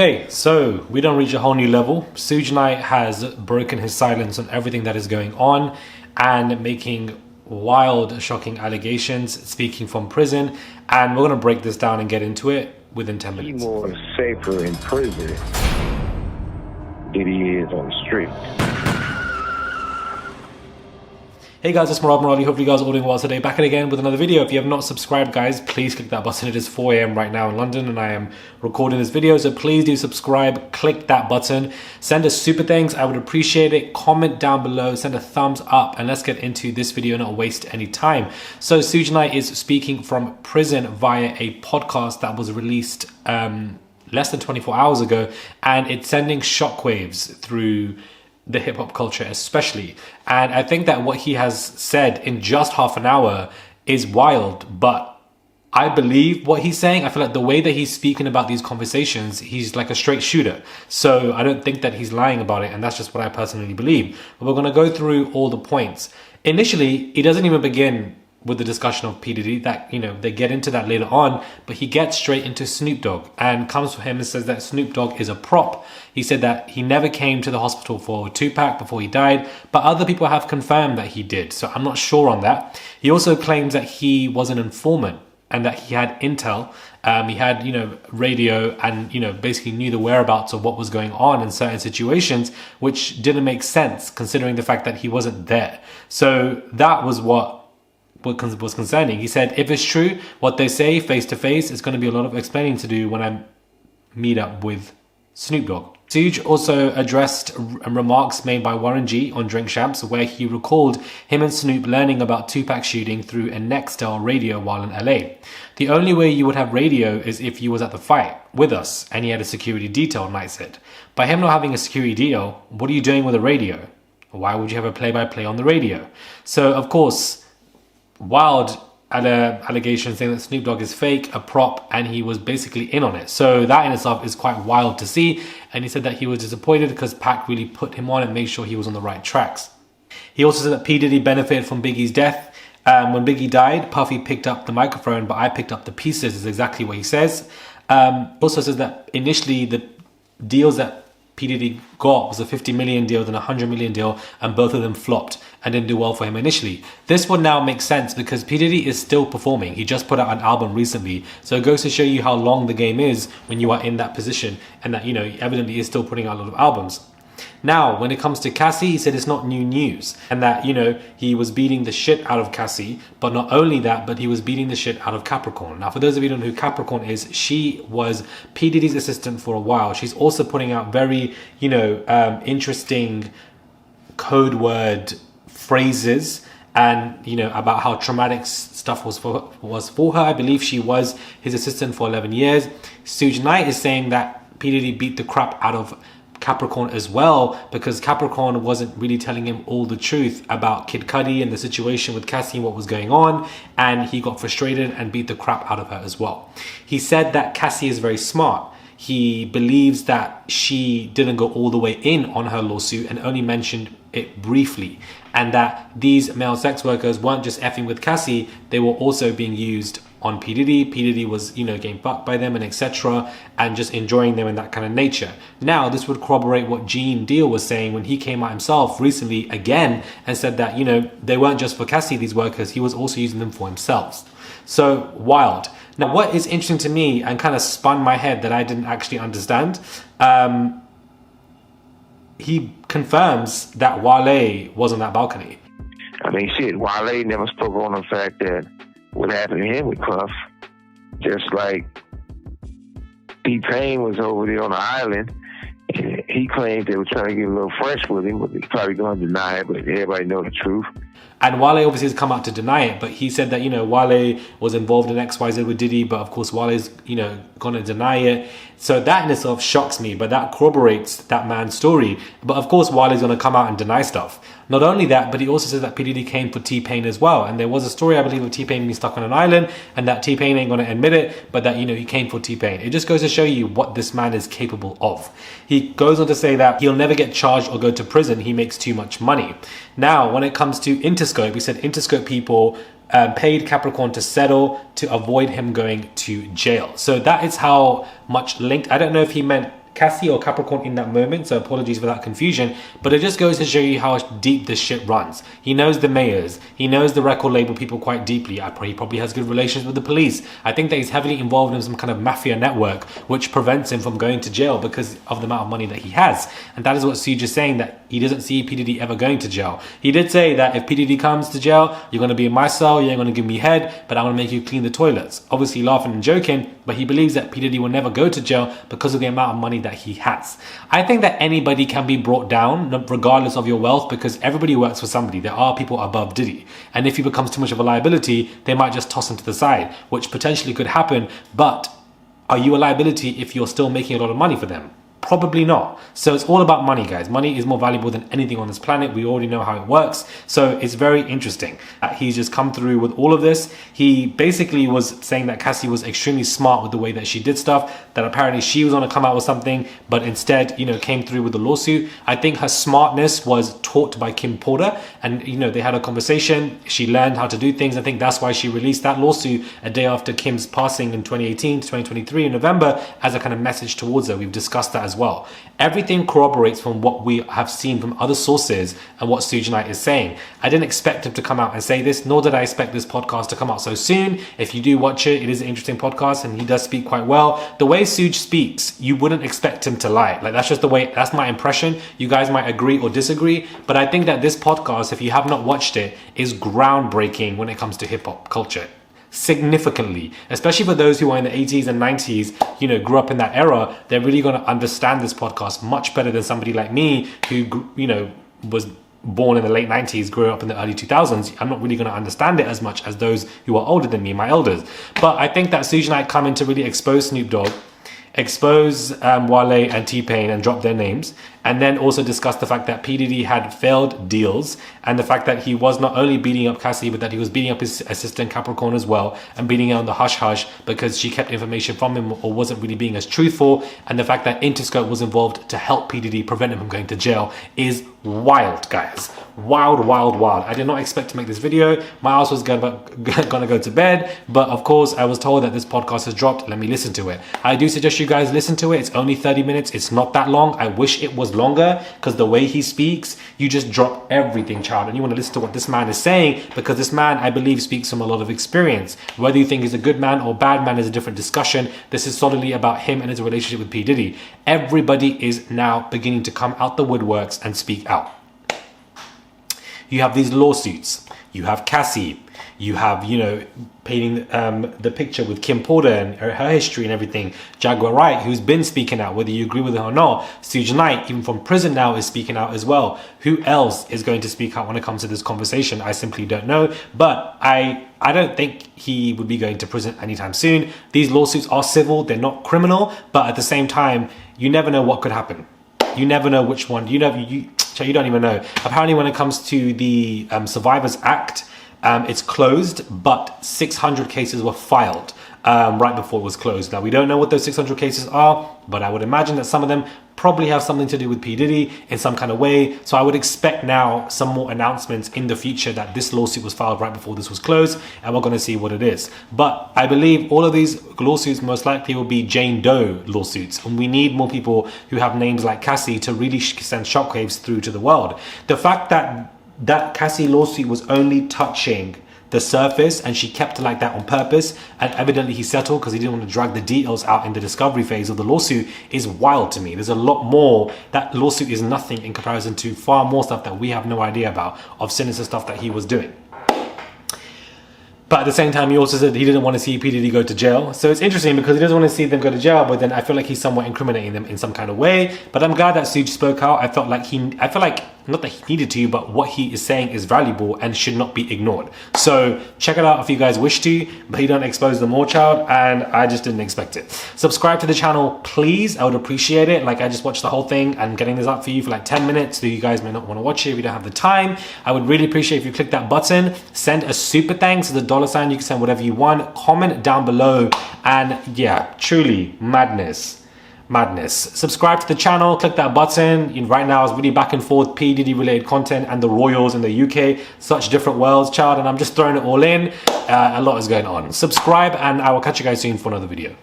Okay, so we don't reach a whole new level. Suge Knight has broken his silence on everything that is going on and making wild, shocking allegations, speaking from prison. And we're going to break this down and get into it within 10 minutes. He's more safer in prison than he is on the street. Hey guys, it's Morali. Hopefully you guys are all doing well today. Back again with another video. If you have not subscribed, guys, please click that button. It is 4 a.m. right now in London and I am recording this video. So please do subscribe, click that button, send us super thanks. I would appreciate it. Comment down below, send a thumbs up, and let's get into this video and not waste any time. So Suge Knight is speaking from prison via a podcast that was released less than 24 hours ago, and it's sending shockwaves through the hip-hop culture especially. And I think that what he has said in just half an hour is wild, but I believe what he's saying. I feel like the way that he's speaking about these conversations, he's like a straight shooter. So I don't think that he's lying about it, and that's just what I personally believe. But we're going to go through all the points. Initially, he doesn't even begin with the discussion of P. Diddy. That, they get into that later on, but he gets straight into Snoop Dogg and comes for him and says that Snoop Dogg is a prop. He said that he never came to the hospital for Tupac before he died, but other people have confirmed that he did. So I'm not sure on that. He also claims that he was an informant and that he had intel. He had, radio and, basically knew the whereabouts of what was going on in certain situations, which didn't make sense considering the fact that he wasn't there. So that was what was concerning. He said, if it's true what they say face to face, it's going to be a lot of explaining to do when I meet up with Snoop Dogg. Suge also addressed remarks made by Warren G on Drink Champs, where he recalled him and Snoop learning about Tupac shooting through a Nextel radio while in LA. The only way you would have radio is if you was at the fight with us and he had a security detail, Knight said. By him not having a security deal, what are you doing with a radio? Why would you have a play-by-play on the radio? So of course, wild allegations saying that Snoop Dogg is fake, a prop, and he was basically in on it. So that in itself is quite wild to see. And he said that he was disappointed because Pac really put him on and made sure he was on the right tracks. He also said that P. Diddy benefited from Biggie's death. When Biggie died, Puffy picked up the microphone, but I picked up the pieces, is exactly what he says. Also says that initially the deals that P. Diddy got was a 50 million deal, then a 100 million deal, and both of them flopped and didn't do well for him initially. This would now make sense because P. Diddy is still performing. He just put out an album recently. So it goes to show you how long the game is when you are in that position, and that, evidently is still putting out a lot of albums. Now, when it comes to Cassie, he said it's not new news, and that, he was beating the shit out of Cassie, but not only that, but he was beating the shit out of Capricorn. Now, for those of you who don't know who Capricorn is, she was P. Diddy's assistant for a while. She's also putting out very, interesting code word phrases and, about how traumatic stuff was for her. I believe she was his assistant for 11 years. Suge Knight is saying that P. Diddy beat the crap out of Capricorn as well, because Capricorn wasn't really telling him all the truth about Kid Cudi and the situation with Cassie and what was going on, and he got frustrated and beat the crap out of her as well. He said that Cassie is very smart. He believes that she didn't go all the way in on her lawsuit and only mentioned it briefly, and that these male sex workers weren't just effing with Cassie, they were also being used on P. Diddy. P. Diddy was, getting fucked by them and etc. and just enjoying them in that kind of nature. Now, this would corroborate what Gene Deal was saying when he came out himself recently again and said that, they weren't just for Cassie, these workers, he was also using them for himself. So, wild. Now, what is interesting to me and kind of spun my head that I didn't actually understand, he confirms that Wale was on that balcony. I mean, shit, Wale never spoke on the fact that what happened to him with Puff. Just like T-Pain was over there on the island, and he claimed they were trying to get a little fresh with him, but he's probably going to deny it, but everybody know the truth. And Wale obviously has come out to deny it, but he said that, Wale was involved in XYZ with Diddy, but of course Wale's, going to deny it. So that in itself shocks me, but that corroborates that man's story. But of course Wale's going to come out and deny stuff. Not only that, but he also said that P. Diddy came for T-Pain as well. And there was a story, I believe, of T-Pain being stuck on an island, and that T-Pain ain't going to admit it, but that, he came for T-Pain. It just goes to show you what this man is capable of. He goes on to say that he'll never get charged or go to prison. He makes too much money. Now, when it comes to Interscope, he said Interscope people paid Capricorn to settle to avoid him going to jail. So that is how much linked. I don't know if he meant Cassie or Capricorn in that moment, so apologies for that confusion, but it just goes to show you how deep this shit runs. He knows the mayors, he knows the record label people quite deeply. He probably has good relations with the police. I think that he's heavily involved in some kind of mafia network, which prevents him from going to jail because of the amount of money that he has. And that is what Suge is saying, that he doesn't see P. Diddy ever going to jail. He did say that if P. Diddy comes to jail, you're going to be in my cell, you ain't going to give me head, but I'm going to make you clean the toilets. Obviously laughing and joking, but he believes that P. Diddy will never go to jail because of the amount of money that he has. I think that anybody can be brought down regardless of your wealth, because everybody works for somebody. There are people above Diddy. And if he becomes too much of a liability, they might just toss him to the side, which potentially could happen. But are you a liability if you're still making a lot of money for them? Probably not. So it's all about money, guys. Money is more valuable than anything on this planet. We already know how it works. So it's very interesting that he's just come through with all of this. He basically was saying that Cassie was extremely smart with the way that she did stuff, that apparently she was going to come out with something, but instead, came through with the lawsuit. I think her smartness was taught by Kim Porter, and, they had a conversation. She learned how to do things. I think that's why she released that lawsuit a day after Kim's passing in 2018 to 2023 in November as a kind of message towards her. We've discussed that as well. Everything corroborates from what we have seen from other sources and what Suge Knight is saying. I didn't expect him to come out and say this, nor did I expect this podcast to come out so soon. If you do watch it, it is an interesting podcast and he does speak quite well. The way Suge speaks, you wouldn't expect him to lie. Like, that's just the way, that's my impression. You guys might agree or disagree, but I think that this podcast, if you have not watched it, is groundbreaking when it comes to hip-hop culture. Significantly, especially for those who are in the 80s and 90s, grew up in that era. They're really going to understand this podcast much better than somebody like me who, was born in the late 90s, grew up in the early 2000s. I'm not really going to understand it as much as those who are older than me, my elders. But I think that Suge Knight come in to really expose Snoop Dogg, expose Wale and T-Pain and drop their names, and then also discuss the fact that P. Diddy had failed deals, and the fact that he was not only beating up Cassie, but that he was beating up his assistant Capricorn as well, and beating her on the hush-hush because she kept information from him or wasn't really being as truthful, and the fact that Interscope was involved to help P. Diddy prevent him from going to jail is wild, guys. Wild, wild, wild. I did not expect to make this video. My ass was gonna go to bed, but of course I was told that this podcast has dropped. Let me listen to it. I do suggest you guys listen to it. It's only 30 minutes. It's not that long. I wish it was longer, because the way he speaks, you just drop everything, child, and you want to listen to what this man is saying, because this man, I believe, speaks from a lot of experience. Whether you think he's a good man or bad man is a different discussion. This is solidly about him and his relationship with P. Diddy. Everybody is now beginning to come out the woodworks and speak out. You have these lawsuits. You have Cassie. You have, painting the picture with Kim Porter and her history and everything. Jaguar Wright, who's been speaking out, whether you agree with it or not. Suge Knight, even from prison now, is speaking out as well. Who else is going to speak out when it comes to this conversation? I simply don't know. But I don't think he would be going to prison anytime soon. These lawsuits are civil. They're not criminal. But at the same time, you never know what could happen. You never know which one. You don't even know. Apparently, when it comes to the Survivors Act, it's closed, but 600 cases were filed right before it was closed. Now, we don't know what those 600 cases are, but I would imagine that some of them probably have something to do with P. Diddy in some kind of way. So I would expect now some more announcements in the future that this lawsuit was filed right before this was closed, and we're going to see what it is. But I believe all of these lawsuits most likely will be Jane Doe lawsuits, and we need more people who have names like Cassie to really send shockwaves through to the world. The fact that Cassie lawsuit was only touching the surface and she kept it like that on purpose, and evidently he settled because he didn't want to drag the details out in the discovery phase of the lawsuit, is wild to me. There's a lot more. That lawsuit is nothing in comparison to far more stuff that we have no idea about, of sinister stuff that he was doing. But at the same time, he also said he didn't want to see P. Diddy go to jail. So it's interesting because he doesn't want to see them go to jail, but then I feel like he's somewhat incriminating them in some kind of way. But I'm glad that Suge spoke out. I feel like not that he needed to, but what he is saying is valuable and should not be ignored. So check it out if you guys wish to, but he don't expose the more, child, and I just didn't expect it. Subscribe to the channel, please. I would appreciate it. Like, I just watched the whole thing and getting this up for you for like 10 minutes, so you guys may not want to watch it if you don't have the time. I would really appreciate if you click that button, send a super thanks to the $sign. You can send whatever you want, comment down below, and yeah, truly madness. Subscribe to the channel, click that button. Right now it's really back and forth P. Diddy related content and the royals in the UK, such different worlds, child, and I'm just throwing it all in. A lot is going on. Subscribe, and I will catch you guys soon for another video.